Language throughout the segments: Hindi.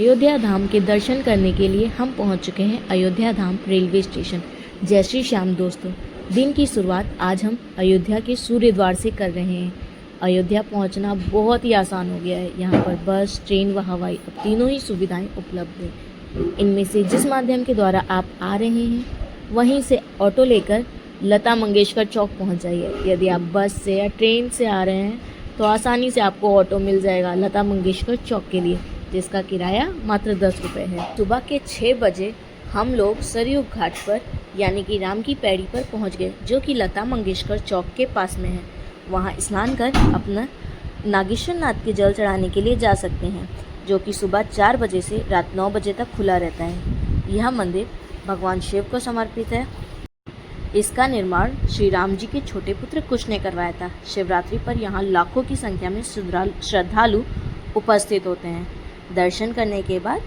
अयोध्या धाम के दर्शन करने के लिए हम पहुंच चुके हैं अयोध्या धाम रेलवे स्टेशन। जय श्री श्याम दोस्तों, दिन की शुरुआत आज हम अयोध्या के सूर्य द्वार से कर रहे हैं। अयोध्या पहुंचना बहुत ही आसान हो गया है। यहाँ पर बस, ट्रेन व हवाई अब तीनों ही सुविधाएं उपलब्ध हैं। इनमें से जिस माध्यम के द्वारा आप आ रहे हैं वहीं से ऑटो लेकर लता मंगेशकर चौक पहुँच जाइए। यदि आप बस से या ट्रेन से आ रहे हैं तो आसानी से आपको ऑटो मिल जाएगा लता मंगेशकर चौक के लिए, जिसका किराया मात्र 10 रुपये है। सुबह के 6 बजे हम लोग सरयू घाट पर यानी कि राम की पैड़ी पर पहुंच गए, जो कि लता मंगेशकर चौक के पास में है। वहां स्नान कर अपना नागेश्वर नाथ के जल चढ़ाने के लिए जा सकते हैं, जो कि सुबह 4 बजे से रात 9 बजे तक खुला रहता है। यह मंदिर भगवान शिव को समर्पित है। इसका निर्माण श्री राम जी के छोटे पुत्र कुश ने करवाया था। शिवरात्रि पर यहाँ लाखों की संख्या में श्रद्धालु उपस्थित होते हैं। दर्शन करने के बाद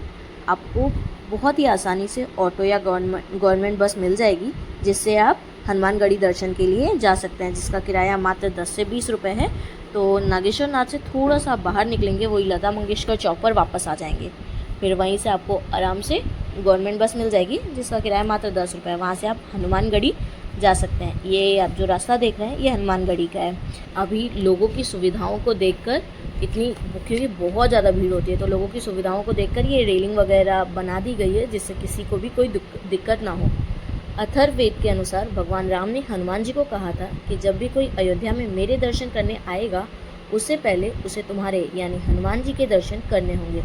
आपको बहुत ही आसानी से ऑटो या गवर्नमेंट बस मिल जाएगी, जिससे आप हनुमानगढ़ी दर्शन के लिए जा सकते हैं, जिसका किराया मात्र 10 से 20 रुपये है। तो नागेश्वर नाथ से थोड़ा सा बाहर निकलेंगे, वही लता मंगेशकर चौक पर वापस आ जाएंगे। फिर वहीं से आपको आराम से गवर्नमेंट बस मिल जाएगी, जिसका किराया मात्र 10 रुपये है। वहाँ से आप हनुमानगढ़ी जा सकते हैं। ये आप जो रास्ता देख रहे हैं ये हनुमानगढ़ी का है। अभी लोगों की सुविधाओं को देखकर क्योंकि बहुत ज़्यादा भीड़ होती है, तो लोगों की सुविधाओं को देखकर ये रेलिंग वगैरह बना दी गई है, जिससे किसी को भी कोई दिक्कत ना हो। अथर्ववेद के अनुसार भगवान राम ने हनुमान जी को कहा था कि जब भी कोई अयोध्या में मेरे दर्शन करने आएगा, उससे पहले उसे तुम्हारे यानी हनुमान जी के दर्शन करने होंगे।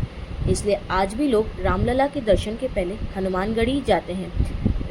इसलिए आज भी लोग रामलला के दर्शन के पहले हनुमानगढ़ी जाते हैं।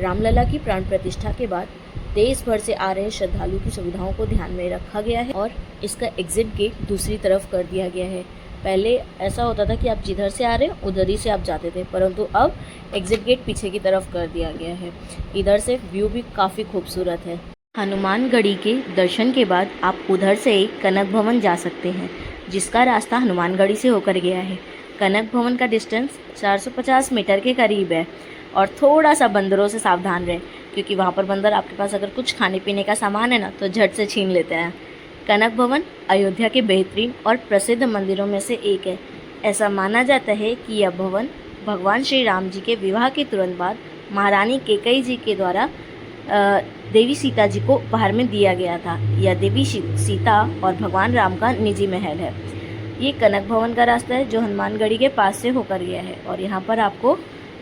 रामलला की प्राण प्रतिष्ठा के बाद देश भर से आ रहे श्रद्धालु की सुविधाओं को ध्यान में रखा गया है और इसका एग्जिट गेट दूसरी तरफ कर दिया गया है। पहले ऐसा होता था कि आप जिधर से आ रहे हैं उधर ही से आप जाते थे, परंतु अब एग्जिट गेट पीछे की तरफ कर दिया गया है। इधर से व्यू भी काफ़ी खूबसूरत है। हनुमानगढ़ी के दर्शन के बाद आप उधर से एक कनक भवन जा सकते हैं, जिसका रास्ता हनुमानगढ़ी से होकर गया है। कनक भवन का डिस्टेंस 450 मीटर के करीब है और थोड़ा सा बंदरों से सावधान रहें, क्योंकि वहाँ पर बंदर आपके पास अगर कुछ खाने पीने का सामान है ना तो झट से छीन लेते हैं। कनक भवन अयोध्या के बेहतरीन और प्रसिद्ध मंदिरों में से एक है। ऐसा माना जाता है कि यह भवन भगवान श्री राम जी के विवाह के तुरंत बाद महारानी कैकेयी जी के द्वारा देवी सीता जी को उपहार में दिया गया था। यह देवी सीता और भगवान राम का निजी महल है। ये कनक भवन का रास्ता है जो हनुमानगढ़ी के पास से होकर गया है और यहाँ पर आपको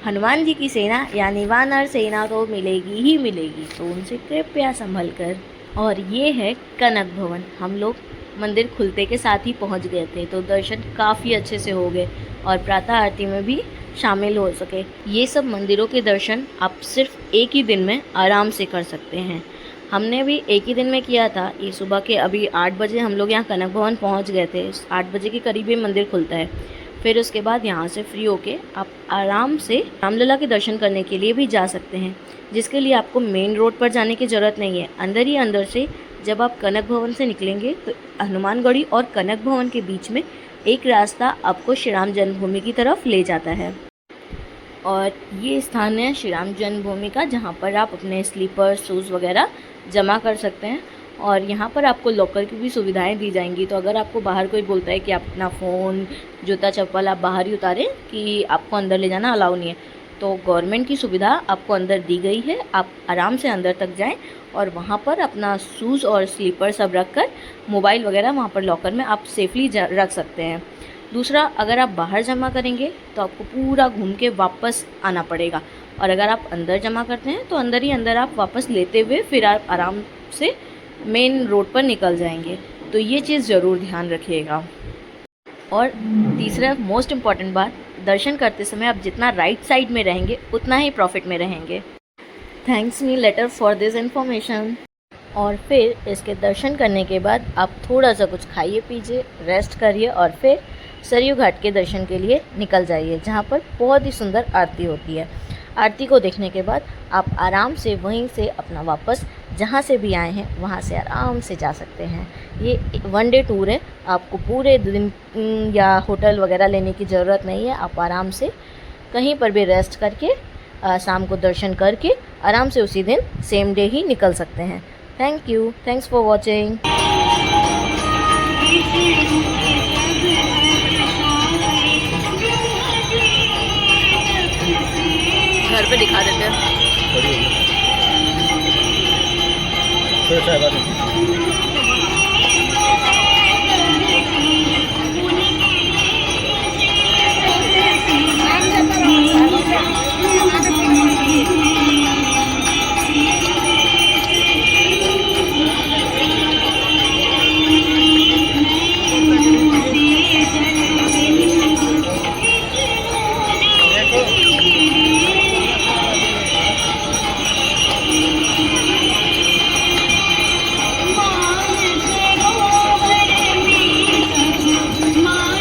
हनुमान जी की सेना यानी वानर सेना तो मिलेगी ही मिलेगी, तो उनसे कृपया संभल कर। और ये है कनक भवन। हम लोग मंदिर खुलते के साथ ही पहुंच गए थे, तो दर्शन काफ़ी अच्छे से हो गए और प्रातः आरती में भी शामिल हो सके। ये सब मंदिरों के दर्शन आप सिर्फ एक ही दिन में आराम से कर सकते हैं। हमने भी एक ही दिन में किया था। ये सुबह के अभी 8 बजे हम लोग यहाँ कनक भवन पहुँच गए थे। 8 बजे के करीब ये मंदिर खुलता है। फिर उसके बाद यहाँ से फ्री होके आप आराम से रामलला के दर्शन करने के लिए भी जा सकते हैं, जिसके लिए आपको मेन रोड पर जाने की ज़रूरत नहीं है। अंदर ही अंदर से जब आप कनक भवन से निकलेंगे तो हनुमानगढ़ी और कनक भवन के बीच में एक रास्ता आपको श्री राम जन्मभूमि की तरफ ले जाता है। और ये स्थान है श्री राम जन्मभूमि का, जहाँ पर आप अपने स्लीपर शूज़ वगैरह जमा कर सकते हैं। और यहाँ पर आपको लॉकर की भी सुविधाएं दी जाएंगी। तो अगर आपको बाहर कोई बोलता है कि आप अपना फ़ोन, जूता चप्पल आप बाहर ही उतारें, कि आपको अंदर ले जाना अलाउ नहीं है, तो गवर्नमेंट की सुविधा आपको अंदर दी गई है। आप आराम से अंदर तक जाएं और वहाँ पर अपना शूज़ और स्लीपर सब रख कर मोबाइल वगैरह वहाँ पर लॉकर में आप सेफली रख सकते हैं। दूसरा, अगर आप बाहर जमा करेंगे तो आपको पूरा घूम के वापस आना पड़ेगा, और अगर आप अंदर जमा करते हैं तो अंदर ही अंदर आप वापस लेते हुए फिर आप आराम से मेन रोड पर निकल जाएंगे। तो ये चीज़ ज़रूर ध्यान रखिएगा। और तीसरा मोस्ट इम्पॉर्टेंट बात, दर्शन करते समय आप जितना राइट साइड में रहेंगे उतना ही प्रॉफिट में रहेंगे। Thanks me later for this information. और फिर इसके दर्शन करने के बाद आप थोड़ा सा कुछ खाइए पीजिए, रेस्ट करिए और फिर सरयू घाट के दर्शन के लिए निकल जाइए, जहाँ पर बहुत ही सुंदर आरती होती है। आरती को देखने के बाद आप आराम से वहीं से अपना वापस जहाँ से भी आए हैं वहाँ से आराम से जा सकते हैं। ये 1 डे टूर है, आपको पूरे दिन या होटल वगैरह लेने की ज़रूरत नहीं है। आप आराम से कहीं पर भी रेस्ट करके शाम को दर्शन करके आराम से उसी दिन सेम डे ही निकल सकते हैं। Thank you, thanks for watching. घर पे दिखा देते हैं। बड़ी हो गई। फिर से आवाज़ है। मान